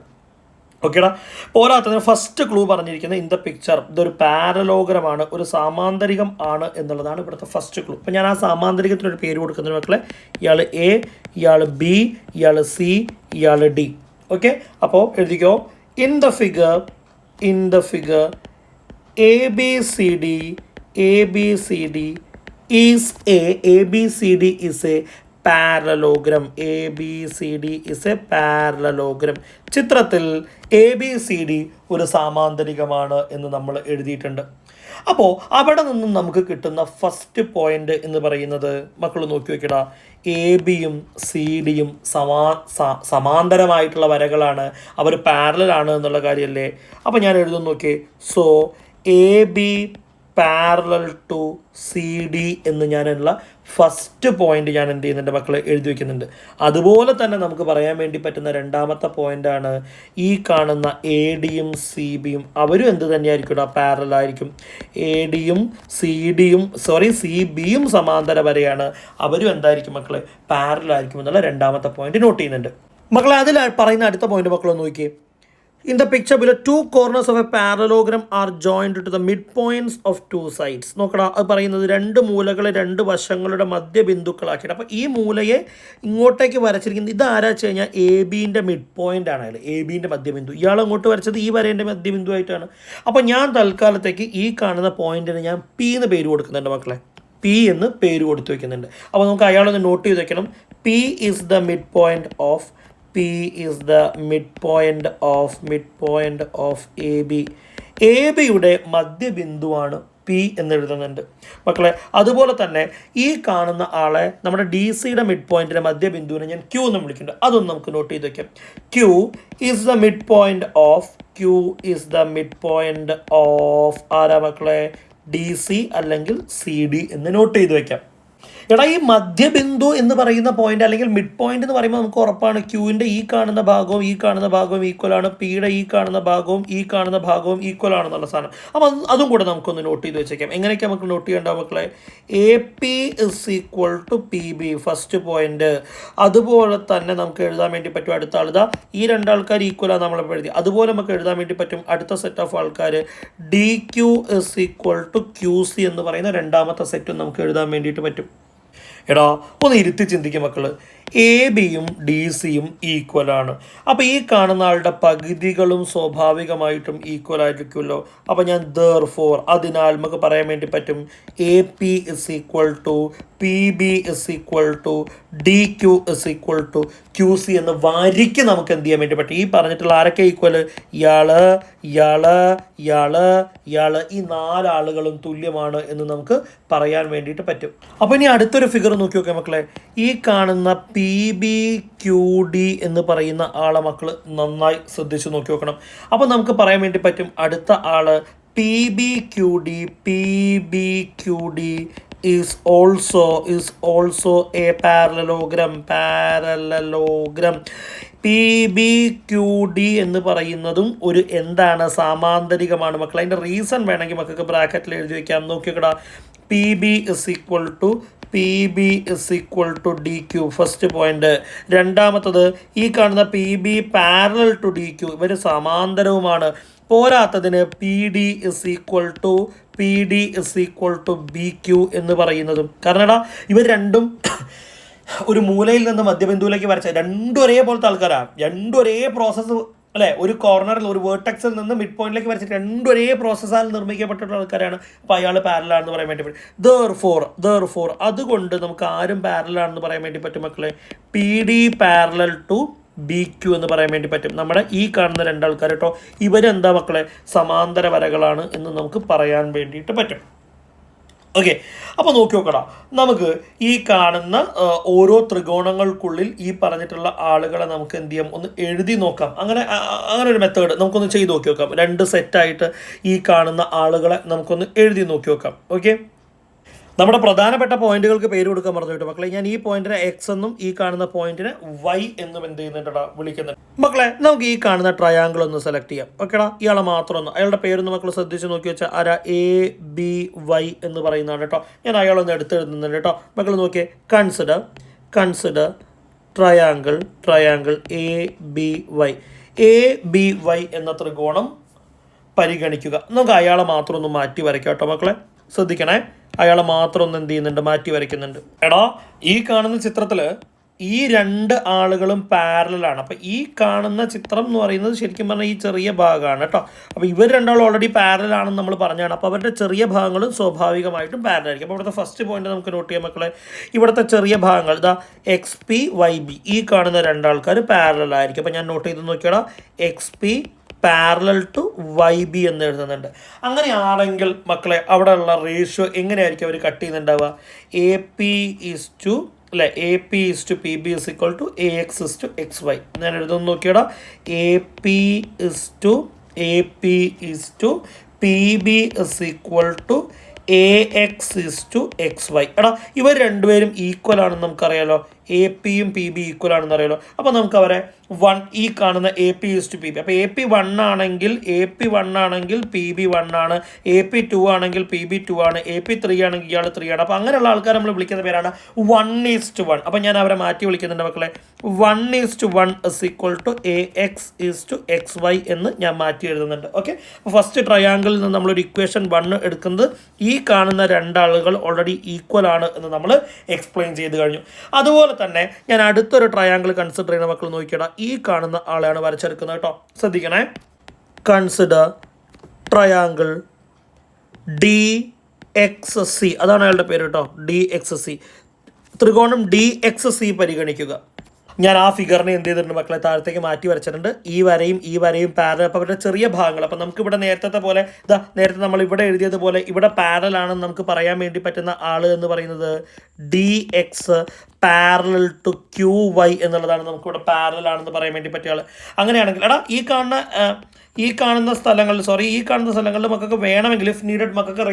[SPEAKER 1] ഓക്കേടാ, പോരാത്തതിന് ഫസ്റ്റ് ക്ലൂ പറഞ്ഞിരിക്കുന്നത് ഇൻ ദ പിക്ചർ ഇതൊരു പാരലോഗ്രമാണ്, ഒരു സാമാന്തരികം ആണ് എന്നുള്ളതാണ് ഇവിടുത്തെ ഫസ്റ്റ് ക്ലൂ. അപ്പോൾ ഞാൻ ആ സാമാന്തരികത്തിനൊരു പേര് കൊടുക്കുന്നതിന് മക്കളെ, ഇയാൾ എ, ഇയാൾ ബി, ഇയാൾ സി, ഇയാൾ ഡി. ഓക്കെ, അപ്പോൾ എഴുതിക്കോ. In the figure A B C D is A B C D is a parallelogram. A B C D is a parallelogram. ചിത്രത്തിൽ എ ബി സി ഡി ഒരു സാമാന്തരികമാണ് എന്ന് നമ്മൾ എഴുതിയിട്ടുണ്ട്. അപ്പോൾ അവിടെ നിന്നും നമുക്ക് കിട്ടുന്ന ഫസ്റ്റ് പോയിന്റ് എന്ന് പറയുന്നത് മക്കൾ നോക്കി വെക്കടാ, എ ബിയും സി ഡിയും സമാന്തരമായിട്ടുള്ള വരകളാണ്, അവർ പാരലലാണ് എന്നുള്ള കാര്യമല്ലേ. അപ്പോൾ ഞാൻ എഴുതുന്നു നോക്കി. So A B parallel to C D എന്ന് ഞാനുള്ള ഫസ്റ്റ് പോയിന്റ് ഞാൻ എന്ത് ചെയ്യുന്നുണ്ട് മക്കളെ? എഴുതി വയ്ക്കുന്നുണ്ട്. അതുപോലെ തന്നെ നമുക്ക് പറയാൻ വേണ്ടി പറ്റുന്ന രണ്ടാമത്തെ പോയിന്റാണ് ഈ കാണുന്ന എ ഡിയും സി ബിയും അവരും എന്ത് തന്നെയായിരിക്കും? പാരലായിരിക്കും. എ ഡിയും സി ബിയും സമാന്തര വരെയാണ്, അവരും എന്തായിരിക്കും മക്കളെ? പാരലായിരിക്കും എന്നുള്ള രണ്ടാമത്തെ പോയിന്റ് നോട്ട് ചെയ്യുന്നുണ്ട് മക്കളെ. അതിൽ പറയുന്ന അടുത്ത പോയിന്റ് മക്കളൊന്ന് നോക്കിയേ. In the picture below 2 corners of a parallelogram are joined to the midpoints of 2 sides. നോക്കടാ, അത് പറയുന്നത് 2 മൂലകളെ 2 വശങ്ങളുടെ മധ്യബിന്ദുക്കളാക്കിയിട്ട്. അപ്പോൾ ഈ മൂലയെ ഇങ്ങോട്ടേക്ക് വരച്ചിരിക്കുന്നത് ഇതാരാ വെച്ച് കഴിഞ്ഞാൽ എ ബിൻ്റെ മിഡ് പോയിന്റ് ആണ്. അയാൾ എ ബിൻ്റെ മധ്യബിന്ദു, ഇയാൾ അങ്ങോട്ട് വരച്ചത് ഈ വരേൻ്റെ മധ്യബിന്ദു ആയിട്ടാണ്. അപ്പോൾ ഞാൻ തൽക്കാലത്തേക്ക് ഈ കാണുന്ന പോയിന്റിന് ഞാൻ പി എന്ന് പേര് കൊടുക്കുന്നുണ്ട് മക്കളെ. പി എന്ന് പേര് കൊടുത്തു വെക്കുന്നുണ്ട്. അപ്പോൾ നമുക്ക് അയാളൊന്ന് നോട്ട് ചെയ്ത് വെക്കണം. P is the mid point of A B. A ബിയുടെ മധ്യബിന്ദുവാണ് പി എന്ന് എഴുതുന്നുണ്ട് മക്കളെ. അതുപോലെ തന്നെ ഈ കാണുന്ന ആളെ നമ്മുടെ ഡി സിയുടെ മിഡ് പോയിന്റിന്റെ മധ്യബിന്ദുവിനെ ഞാൻ ക്യൂ എന്ന് വിളിക്കുന്നുണ്ട്. അതൊന്ന് നമുക്ക് നോട്ട് ചെയ്ത് വെക്കാം. Q is the mid point of ആരാ മക്കളെ? ഡി സി അല്ലെങ്കിൽ സി ഡി എന്ന് നോട്ട് ചെയ്ത് വെക്കാം. എടാ, ഈ മധ്യബിന്ദു എന്ന് പറയുന്ന പോയിന്റ് അല്ലെങ്കിൽ മിഡ് പോയിന്റ് എന്ന് പറയുമ്പോൾ നമുക്ക് ഉറപ്പാണ് ക്യൂവിൻ്റെ ഈ കാണുന്ന ഭാഗവും ഈക്വൽ ആണ്, പിയുടെ ഈ കാണുന്ന ഭാഗവും ഈക്വൽ ആണെന്നുള്ള സാധനം. അപ്പം അതും കൂടെ നമുക്കൊന്ന് നോട്ട് ചെയ്ത് വെച്ചേക്കാം. എങ്ങനെയൊക്കെ നമുക്ക് നോട്ട് ചെയ്യേണ്ട മക്കളെ? A P is equal to P B first point. അതുപോലെ തന്നെ നമുക്ക് എഴുതാൻ വേണ്ടി പറ്റും അടുത്ത ആൾ ഈ രണ്ടാൾക്കാർ ഈക്വലാണ് നമ്മളിപ്പോൾ എഴുതി. അതുപോലെ നമുക്ക് എഴുതാൻ വേണ്ടി പറ്റും അടുത്ത സെറ്റ് ഓഫ് ആൾക്കാർ D Q is equal to Q C എന്ന് പറയുന്ന രണ്ടാമത്തെ സെറ്റും നമുക്ക് എഴുതാൻ വേണ്ടിയിട്ട് പറ്റും. എടാ, ഒന്ന് ഇരുത്തി ചിന്തിക്കും മക്കള്. എ ബിയും ഡി സിയും ഈക്വലാണ്. അപ്പോൾ ഈ കാണുന്ന ആളുടെ പകുതികളും സ്വാഭാവികമായിട്ടും ഈക്വൽ ആയിരിക്കുമല്ലോ. അപ്പോൾ ഞാൻ അതിനാൽ നമുക്ക് പറയാൻ വേണ്ടി പറ്റും A P is equal to P B is equal to D Q is equal to Q C എന്ന് വരിക്ക് നമുക്ക് എന്ത് ചെയ്യാൻ വേണ്ടി പറ്റും? ഈ പറഞ്ഞിട്ടുള്ള ആരൊക്കെ ഈക്വൽ? ഇയാള് ഈ 4 ആളുകളും തുല്യമാണ് എന്ന് നമുക്ക് പറയാൻ വേണ്ടിയിട്ട് പറ്റും. അപ്പോൾ ഇനി അടുത്തൊരു ഫിഗർ നോക്കി നോക്കാം മക്കളെ. ഈ കാണുന്ന പി ബി ക്യു ഡി എന്ന് പറയുന്ന ആളെ മക്കൾ നന്നായി ശ്രദ്ധിച്ച് നോക്കി നോക്കണം. അപ്പോൾ നമുക്ക് പറയാൻ വേണ്ടി പറ്റും അടുത്ത ആള് P B Q D is also a parallelogram. P B Q D എന്ന് പറയുന്നതും ഒരു എന്താണ്? സമാന്തരികമാണ് മക്കൾ. അതിൻ്റെ റീസൺ വേണമെങ്കിൽ മക്കൾക്ക് ബ്രാക്കറ്റിൽ എഴുതി വയ്ക്കാം. നോക്കിക്കടാ, P B is equal to D Q first point. രണ്ടാമത്തത് ഈ കാണുന്ന P B parallel to D Q, ഇവർ സമാന്തരവുമാണ്. പോരാത്തതിന് P D is equal to B Q എന്ന് പറയുന്നതും. കാരണം ഇവർ രണ്ടും ഒരു മൂലയിൽ നിന്ന് മധ്യബിന്ദുവിലേക്ക് വരച്ച രണ്ടും ഒരേപോലത്തെ ആൾക്കാരാണ്. രണ്ടും ഒരേ പ്രോസസ്സ് അല്ലേ? ഒരു കോർണറിൽ ഒരു വേർട്ടെക്സിൽ നിന്ന് മിഡ് പോയിന്റിലേക്ക് വരച്ചിട്ട് രണ്ടും ഒരേ പ്രോസസ്സാൽ നിർമ്മിക്കപ്പെട്ടിട്ടുള്ള ആൾക്കാരാണ്. അപ്പോൾ അയാൾ പാരലാണെന്ന് പറയാൻ വേണ്ടി പറ്റും. ദർഫോർ അതുകൊണ്ട് നമുക്ക് ആരും പാരലാണെന്ന് പറയാൻ വേണ്ടി പറ്റും മക്കളെ. P D parallel to B Q എന്ന് പറയാൻ വേണ്ടി പറ്റും. നമ്മുടെ ഈ കാണുന്ന രണ്ടാൾക്കാർ കേട്ടോ, ഇവരെന്താ മക്കളെ? സമാന്തര വരകളാണ് എന്ന് നമുക്ക് പറയാൻ വേണ്ടിയിട്ട് പറ്റും. ഓക്കെ, അപ്പോൾ നോക്കി നോക്കടാ, നമുക്ക് ഈ കാണുന്ന ഓരോ ത്രികോണങ്ങൾക്കുള്ളിൽ ഈ പറഞ്ഞിട്ടുള്ള ആളുകളെ നമുക്ക് എന്ത് ചെയ്യാം? ഒന്ന് എഴുതി നോക്കാം. അങ്ങനെ ഒരു മെത്തേഡ് നമുക്കൊന്ന് ചെയ്ത് നോക്കി നോക്കാം. 2 സെറ്റായിട്ട് ഈ കാണുന്ന ആളുകളെ നമുക്കൊന്ന് എഴുതി നോക്കി നോക്കാം. ഓക്കെ, നമ്മുടെ പ്രധാനപ്പെട്ട പോയിന്റുകൾക്ക് പേര് കൊടുക്കാൻ പറഞ്ഞു കേട്ടോ മക്കളെ. ഞാൻ ഈ പോയിന്റിനെ എക്സ് എന്നും ഈ കാണുന്ന പോയിന്റിനെ വൈ എന്നും എന്ത് ചെയ്യുന്നുണ്ടോ വിളിക്കുന്നുണ്ട്. മക്കളെ, നമുക്ക് ഈ കാണുന്ന ട്രയാങ്കിൾ ഒന്ന് സെലക്ട് ചെയ്യാം. ഓക്കെടാ, ഇയാളെ മാത്രം ഒന്ന്, അയാളുടെ പേരൊന്ന് മക്കൾ ശ്രദ്ധിച്ച് നോക്കി വെച്ചാൽ ആരാ? എ ബി വൈ എന്ന് പറയുന്നതാണ് കേട്ടോ. ഞാൻ അയാളൊന്ന് എടുത്തെഴുതുന്നുണ്ട് കേട്ടോ. മക്കൾ നോക്കിയേ, consider triangle A B Y എന്ന ത്രികോണം പരിഗണിക്കുക. നമുക്ക് അയാളെ മാത്രം ഒന്ന് മാറ്റി വരയ്ക്കാം കേട്ടോ മക്കളെ. ശ്രദ്ധിക്കണേ, അയാളെ മാത്രം ഒന്ന് എന്ത് ചെയ്യുന്നുണ്ട്? മാറ്റി വരയ്ക്കുന്നുണ്ട്. എടാ, ഈ കാണുന്ന ചിത്രത്തിൽ ഈ 2 ആളുകളും പാരലാണ്. അപ്പോൾ ഈ കാണുന്ന ചിത്രം എന്ന് പറയുന്നത് ശരിക്കും പറഞ്ഞാൽ ഈ ചെറിയ ഭാഗമാണ് കേട്ടോ. അപ്പോൾ ഇവർ രണ്ടാളും ഓൾറെഡി പാരലാണെന്ന് നമ്മൾ പറഞ്ഞാണ്. അപ്പോൾ അവരുടെ ചെറിയ ഭാഗങ്ങളും സ്വാഭാവികമായിട്ടും പാരലായിരിക്കും. അപ്പോൾ ഇവിടുത്തെ ഫസ്റ്റ് പോയിന്റ് നമുക്ക് നോട്ട് ചെയ്യാം മക്കളെ. ഇവിടുത്തെ ചെറിയ ഭാഗങ്ങൾ എക്സ് പി വൈ ബി, ഈ കാണുന്ന 2 ആൾക്കാർ പാരലായിരിക്കും. അപ്പോൾ ഞാൻ നോട്ട് ചെയ്ത് നോക്കിയാടാ, X P parallel to Y B എന്ന് എഴുതുന്നുണ്ട്. അങ്ങനെയാണെങ്കിൽ മക്കളെ അവിടെയുള്ള റേഷ്യോ എങ്ങനെയായിരിക്കും അവർ കട്ട് ചെയ്യുന്നുണ്ടാവുക? A P is to P B is equal to A X is to X Y. ഞാൻ എഴുതുന്നു നോക്കിയടാ, A P is to P B is equal to A X is to X Y. എടാ, ഇവർ രണ്ടുപേരും equal ആണെന്ന് നമുക്കറിയാലോ. A പിയും P B equal ആണെന്ന് അറിയാലോ. അപ്പോൾ നമുക്ക് അവരെ 1 ഈ കാണുന്ന A P is to P B. അപ്പോൾ എ പി 1 ആണെങ്കിൽ പി ബി 1 ആണ്. എ പി 2 ആണെങ്കിൽ പി ബി 2 ആണ്. എ പി 3 ആണെങ്കിൽ ഇയാൾ 3 ആണ്. അപ്പോൾ അങ്ങനെയുള്ള ആൾക്കാർ നമ്മൾ വിളിക്കുന്ന പേരാണ് 1:1. അപ്പോൾ ഞാൻ അവരെ മാറ്റി വിളിക്കുന്നുണ്ട് മക്കളെ. 1:1 is equal to A X is to X Y എന്ന് ഞാൻ മാറ്റി എഴുതുന്നുണ്ട്. ഓക്കെ, അപ്പോൾ ഫസ്റ്റ് ട്രയാങ്കിളിൽ നിന്ന് നമ്മളൊരു ഇക്വേഷൻ 1 എടുക്കുന്നത് ഈ കാണുന്ന 2 ആളുകൾ ഓൾറെഡി ഈക്വൽ ആണ് എന്ന് നമ്മൾ എക്സ്പ്ലെയിൻ ചെയ്ത് കഴിഞ്ഞു. അതുപോലെ തന്നെ ഞാൻ അടുത്തൊരു ട്രയാങ്കിൾ കൺസിഡർ ചെയ്യുന്ന മക്കൾ നോക്കിയിടാം. ഈ കാണുന്ന ആളെയാണ് വരച്ചെടുക്കുന്നത് കേട്ടോ. ശ്രദ്ധിക്കണേ, consider triangle D X C, അതാണ് അയാളുടെ പേര് കേട്ടോ, ഡി എക്സ് സി. ത്രികോണം ഡി എക്സ് സി പരിഗണിക്കുക. ഞാൻ ആ ഫിഗറിനെ എന്ത് ചെയ്തിട്ടുണ്ട് മക്കളെ, താഴത്തേക്ക് മാറ്റി വരച്ചിട്ടുണ്ട്. ഈ വരയും പാരൽ, അപ്പോൾ അവരുടെ ചെറിയ ഭാഗങ്ങൾ. അപ്പം നമുക്ക് ഇവിടെ നേരത്തെ പോലെ നേരത്തെ നമ്മൾ ഇവിടെ എഴുതിയതുപോലെ ഇവിടെ പാരൽ ആണെന്ന് നമുക്ക് പറയാൻ വേണ്ടി പറ്റുന്ന ആള് എന്ന് പറയുന്നത് D X parallel to Q Y എന്നുള്ളതാണ് നമുക്കിവിടെ പാരലൽ ആണെന്ന് പറയാൻ വേണ്ടി പറ്റിയ ആൾ. അങ്ങനെയാണെങ്കിൽ ഈ കാണുന്ന സ്ഥലങ്ങളിൽ മക്കൾക്ക് വേണമെങ്കിൽ ഇഫ് നീഡഡ് മക്കൾക്ക്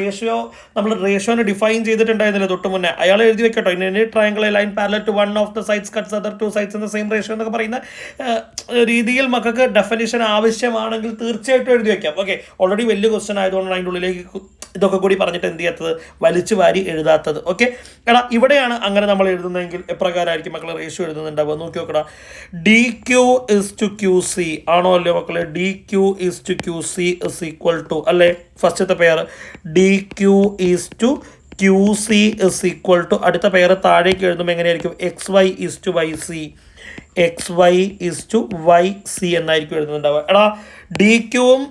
[SPEAKER 1] റേഷ്യോനെ ഡിഫൈൻ ചെയ്തിട്ടുണ്ടായിരുന്നില്ല തൊട്ട് മുന്നേ. അയാൾ എഴുതി വെക്കട്ടോ, in any triangle line parallel to one of the sides cuts other two sides in the same ratio എന്നൊക്കെ പറയുന്ന രീതിയിൽ മക്കൾക്ക് ഡെഫിനിഷൻ ആവശ്യമാണെങ്കിൽ തീർച്ചയായിട്ടും എഴുതി വെക്കാം. ഓക്കെ, ഓൾറെഡി വലിയ ക്വസ്റ്റ്യൻ ആയതുകൊണ്ടാണ് അതിൻ്റെ ഉള്ളിലേക്ക് ഇതൊക്കെ കൂടി പറഞ്ഞിട്ട് എന്ത് ചെയ്യാത്തത്, വലിച്ചു വാരി എഴുതാത്തത്. ഓക്കെ, എടാ ഇവിടെയാണ് അങ്ങനെ നമ്മൾ എഴുതുന്നതെങ്കിൽ എപ്രകാരമായിരിക്കും മക്കളെ റേഷ്യോ എഴുതുന്നുണ്ടാവുക നോക്കി നോക്കടാ. D Q is to Q C ആണോ അല്ലേ മക്കളെ? D Q is to Q C is equal to അല്ലേ, ഫസ്റ്റത്തെ pair D Q is to Q C is equal to, അടുത്ത പെയർ താഴേക്ക് എഴുതുമ്പോൾ എങ്ങനെയായിരിക്കും, X Y is to Y C, X Y is to Y C എന്നായിരിക്കും എഴുതുന്നുണ്ടാവുക. എടാ D ക്യൂവും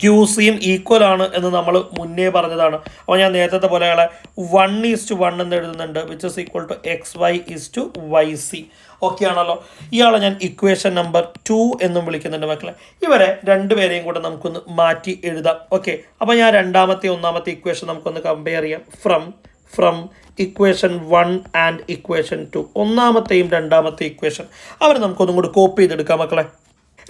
[SPEAKER 1] ക്യൂ സിയും ഈക്വൽ ആണ് എന്ന് നമ്മൾ മുന്നേ പറഞ്ഞതാണ്. അപ്പോൾ ഞാൻ നേരത്തെ പോലെ അയാളെ 1:1 എന്ന് എഴുതുന്നുണ്ട്, which is equal to X Y is to Y C. Okay ആണല്ലോ. ഇയാളെ ഞാൻ ഇക്വേഷൻ നമ്പർ 2 എന്നും വിളിക്കുന്നുണ്ട് മക്കളെ. ഇവരെ രണ്ടുപേരെയും കൂടെ നമുക്കൊന്ന് മാറ്റി എഴുതാം. ഓക്കെ, അപ്പോൾ ഞാൻ ഒന്നാമത്തെ ഇക്വേഷൻ നമുക്കൊന്ന് കമ്പയർ ചെയ്യാം. ഫ്രം ഇക്വേഷൻ 1 ആൻഡ് ഇക്വേഷൻ 2, ഒന്നാമത്തെയും രണ്ടാമത്തെ ഇക്വേഷൻ അവരെ നമുക്കൊന്നും കൂടി കോപ്പി ചെയ്തെടുക്കാം മക്കളെ.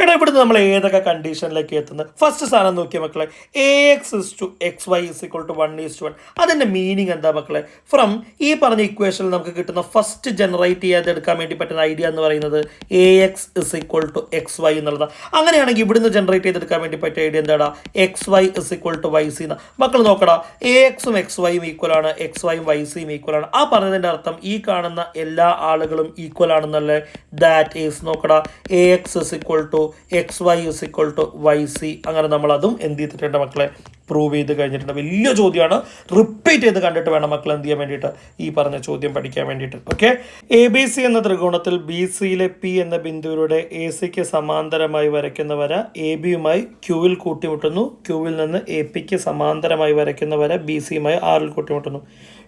[SPEAKER 1] എടാ ഇവിടുന്ന് നമ്മൾ ഏതൊക്കെ കണ്ടീഷനിലേക്ക് എത്തുന്നത്? ഫസ്റ്റ് സാധനം നോക്കിയ മക്കളെ, A X is to X Y is equal to 1:1. അതിൻ്റെ മീനിങ് എന്താ മക്കളെ? ഫ്രം ഈ പറഞ്ഞ ഇക്വേഷനിൽ നമുക്ക് കിട്ടുന്ന ഫസ്റ്റ് ജനറേറ്റ് ചെയ്തെടുക്കാൻ വേണ്ടി പറ്റുന്ന ഐഡിയ എന്ന് പറയുന്നത് A X is equal to X Y എന്നുള്ളതാണ്. അങ്ങനെയാണെങ്കിൽ ഇവിടുന്ന് ജനറേറ്റ് ചെയ്തെടുക്കാൻ വേണ്ടി പറ്റിയ ഐഡിയ എന്താടാ? X Y is equal to Y C. മക്കൾ നോക്കടാ, എ എക്സും എക്സ് വൈയും ഈക്വൽ ആണ്, എക്സ് വൈയും വൈ സിയും ഈക്വൽ ആണ്. ആ പറഞ്ഞതിൻ്റെ അർത്ഥം ഈ കാണുന്ന എല്ലാ ആളുകളും ഈക്വൽ ആണെന്നല്ലേ? ദാറ്റ് ഈസ് നോക്കടാ, A X is equal to X Y is equal to Y C. അങ്ങനെ നമ്മൾ അതും എന്ത് ചെയ്തിട്ടുണ്ട് മക്കളെ, പ്രൂവ് ചെയ്ത് കഴിഞ്ഞിട്ടുണ്ട്. വലിയ ചോദ്യമാണ്, റിപ്പീറ്റ് ചെയ്ത് കണ്ടിട്ട് വേണം മക്കൾ എന്ത് ചെയ്യാൻ വേണ്ടിയിട്ട്, ഈ പറഞ്ഞ ചോദ്യം പഠിക്കാൻ വേണ്ടിയിട്ട്. ഓക്കെ, എ ബി സി എന്ന ത്രികോണത്തിൽ ബി സിയിലെ പി എന്ന ബിന്ദുവിലൂടെ എ സിക്ക് സമാന്തരമായി വരയ്ക്കുന്ന വര എ ബിയുമായി ക്യൂവിൽ കൂട്ടിമുട്ടുന്നു. ക്യൂവിൽ നിന്ന് എ പിക്ക് സമാന്തരമായി വരയ്ക്കുന്ന വര ബി സിയുമായി ആറിൽ കൂട്ടിമുട്ടുന്നു.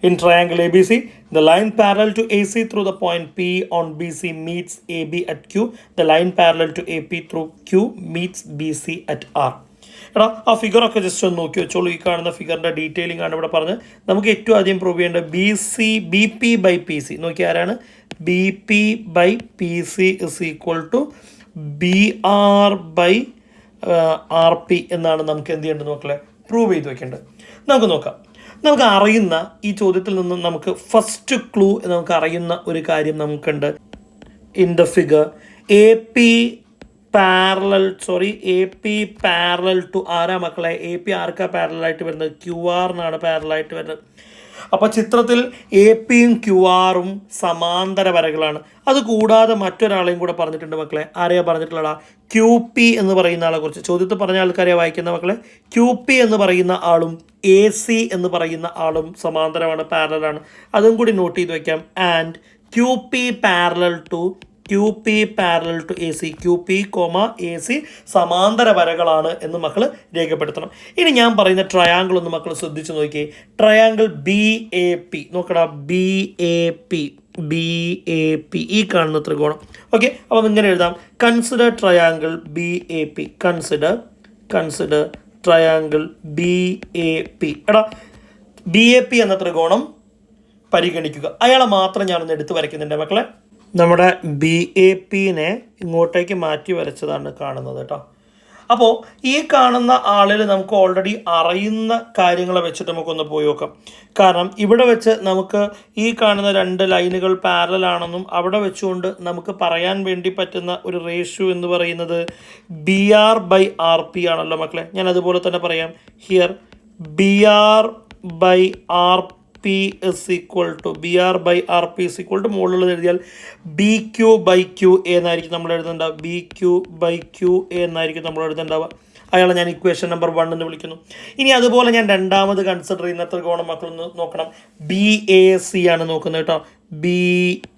[SPEAKER 1] In triangle ABC, the line parallel to AC through the point P on BC meets AB at Q. The line parallel to AP through Q meets BC at R. എടാ ആ ഫിഗറൊക്കെ just ഒന്ന് നോക്കി വെച്ചോളൂ. ഈ കാണുന്ന ഫിഗറിൻ്റെ detailing ആണ് ഇവിടെ പറഞ്ഞത്. നമുക്ക് ഏറ്റവും ആദ്യം പ്രൂവ് ചെയ്യേണ്ടത് B P by P C. നോക്കി ആരാണ്? B P by P C is equal to B R by R P എന്നാണ് നമുക്ക് എന്ത് ചെയ്യേണ്ടത് മക്കളെ, പ്രൂവ് ചെയ്ത് വെക്കേണ്ടത്. നമുക്ക് നോക്കാം. നമുക്ക് അറിയുന്ന ഈ ചോദ്യത്തിൽ നിന്നും നമുക്ക് ഫസ്റ്റ് ക്ലൂ നമുക്ക് അറിയുന്ന ഒരു കാര്യം നമുക്കുണ്ട്. In the figure A P parallel to ആരാ മക്കളെ? എ പി ആർക്കാ പാരലായിട്ട് വരുന്നത്? ക്യു ആറിനാണ് പാരലായിട്ട് വരുന്നത്. അപ്പോൾ ചിത്രത്തിൽ എ പിയും ക്യു ആറും സമാന്തര വരകളാണ്. അതുകൂടാതെ മറ്റൊരാളെയും കൂടെ പറഞ്ഞിട്ടുണ്ട് മക്കളെ. ആരെയാ പറഞ്ഞിട്ടുള്ളതാ? ക്യു പി എന്ന് പറയുന്ന ആളെ കുറിച്ച് ചോദ്യത്തിൽ പറഞ്ഞ ആൾക്കാരെയാണ് വായിക്കുന്ന മക്കളെ. ക്യു പി എന്ന് പറയുന്ന ആളും എ സി എന്ന് പറയുന്ന ആളും സമാന്തരമാണ്, പാരലാണ്. അതും കൂടി നോട്ട് ചെയ്ത് വയ്ക്കാം. And Q P parallel to A C, Q P A C സമാന്തര വരകളാണ് എന്ന് മക്കൾ രേഖപ്പെടുത്തണം. ഇനി ഞാൻ പറയുന്ന ട്രയാങ്കിൾ ഒന്ന് മക്കൾ ശ്രദ്ധിച്ച് നോക്കിയേ. ട്രയാങ്കിൾ ബി എ പി നോക്കടാ, ബി എ പി ഈ കാണുന്ന ത്രികോണം. ഓക്കെ, അപ്പം ഇങ്ങനെ എഴുതാം. Consider triangle B A P. Consider triangle B A P. എടാ ബി എ പി എന്ന ത്രികോണം പരിഗണിക്കുക. അയാളെ മാത്രം ഞാനൊന്ന് എടുത്ത് വരയ്ക്കുന്നുണ്ട് മക്കളെ. നമ്മുടെ ബി എ പിനെ ഇങ്ങോട്ടേക്ക് മാറ്റി വരച്ചതാണ് കാണുന്നത് കേട്ടോ. അപ്പോൾ ഈ കാണുന്ന ആളിൽ നമുക്ക് ഓൾറെഡി അറിയുന്ന കാര്യങ്ങളെ വെച്ചിട്ട് നമുക്കൊന്ന് പോയി നോക്കാം. കാരണം ഇവിടെ വെച്ച് നമുക്ക് ഈ കാണുന്ന രണ്ട് ലൈനുകൾ പാരലൽ ആണെന്നും അവിടെ വെച്ചുകൊണ്ട് നമുക്ക് പറയാൻ വേണ്ടി പറ്റുന്ന ഒരു റേഷ്യോ എന്ന് പറയുന്നത് B R by R P ആണല്ലോ മക്കളെ. ഞാൻ അതുപോലെ തന്നെ പറയാം. Here B R by R P is equal to മുകളിലുള്ളത് എഴുതിയാൽ ബി ക്യു ബൈ ക്യു എന്നായിരിക്കും നമ്മൾ എഴുതുന്നുണ്ടാവുക. ബി ക്യു ബൈ ക്യു എന്നായിരിക്കും നമ്മൾ എഴുതുന്നുണ്ടാവുക. അയാളെ ഞാൻ ഇക്വേഷൻ നമ്പർ 1 എന്ന് വിളിക്കുന്നു. ഇനി അതുപോലെ ഞാൻ രണ്ടാമത് കൺസിഡർ ചെയ്യുന്ന ത്രികോണം മക്കളൊന്ന് നോക്കണം. ബി എ സി ആണ് നോക്കുന്നത് കേട്ടോ. ബി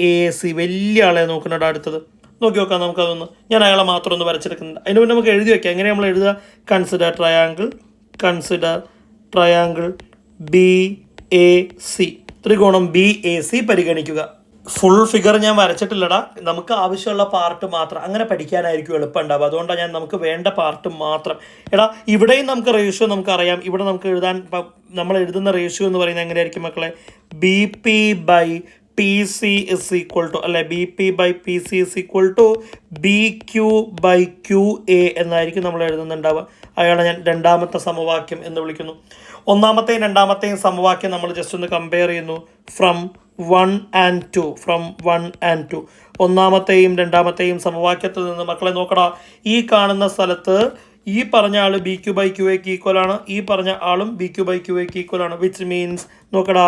[SPEAKER 1] എ സി വലിയ ആളെ നോക്കുന്നുണ്ട്. അടുത്തത് നോക്കി നോക്കാം നമുക്കതൊന്ന്. ഞാൻ അയാളെ മാത്രം ഒന്ന് വരച്ചെടുക്കുന്നുണ്ട്. അതിന് മുന്നേ നമുക്ക് എഴുതി വയ്ക്കാം. എങ്ങനെ നമ്മൾ എഴുതുക? കൺസിഡർ ട്രയാങ്കിൾ BAC, ത്രികോണം BAC പരിഗണിക്കുക. ഫുൾ ഫിഗർ ഞാൻ വരച്ചിട്ടില്ലടാ, നമുക്ക് ആവശ്യമുള്ള പാർട്ട് മാത്രം, അങ്ങനെ പഠിക്കാനായിരിക്കും എളുപ്പം ഉണ്ടാവുക. അതുകൊണ്ടാണ് നമുക്ക് വേണ്ട പാർട്ട് മാത്രം. എടാ ഇവിടെയും നമുക്ക് റേഷ്യോ നമുക്കറിയാം. ഇവിടെ നമുക്ക് എഴുതാൻ, നമ്മൾ എഴുതുന്ന റേഷ്യോ എന്ന് പറയുന്നത് എങ്ങനെയായിരിക്കും മക്കളെ? BP/PC ഇസ് ഈക്വൽ ടു, അല്ലെ, BP/PC is equal to BQ/QA എന്നായിരിക്കും നമ്മൾ എഴുതുന്നുണ്ടാവുക. അയാളെ ഞാൻ രണ്ടാമത്തെ സമവാക്യം എന്ന് വിളിക്കുന്നു. ഒന്നാമത്തെയും രണ്ടാമത്തെയും സമവാക്യം നമ്മൾ ജസ്റ്റ് ഒന്ന് കമ്പയർ ചെയ്യുന്നു. From 1 and 2. ഒന്നാമത്തെയും രണ്ടാമത്തെയും സമവാക്യത്തിൽ നിന്ന് മക്കളെ നോക്കടാ, ഈ കാണുന്ന സ്ഥലത്ത് ഈ പറഞ്ഞ ആൾ BQ/QAക്ക് ഈക്വൽ ആണ്, ഈ പറഞ്ഞ ആളും BQ/QAക്ക് ഈക്വൽ ആണ്. വിച്ച് മീൻസ് നോക്കടാ,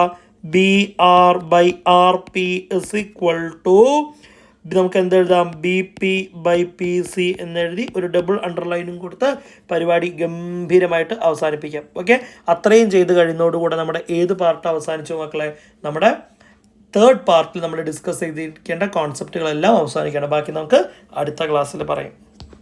[SPEAKER 1] BR/RP ഇസ് ഈക്വൽ ടു, നമുക്ക് എന്തെഴുതാം? BP/PC എന്നെഴുതി ഒരു ഡബിൾ അണ്ടർലൈനും കൊടുത്ത് പരിപാടി ഗംഭീരമായിട്ട് അവസാനിപ്പിക്കാം. ഓക്കെ, അത്രയും ചെയ്ത് കഴിയുന്നതോടുകൂടെ നമ്മുടെ ഏത് പാർട്ട് അവസാനിച്ചു മക്കളെ? നമ്മുടെ തേർഡ് പാർട്ടിൽ നമ്മൾ ഡിസ്കസ് ചെയ്തിരിക്കേണ്ട കോൺസെപ്റ്റുകളെല്ലാം അവസാനിക്കണം. ബാക്കി നമുക്ക് അടുത്ത ക്ലാസ്സിൽ പറയാം.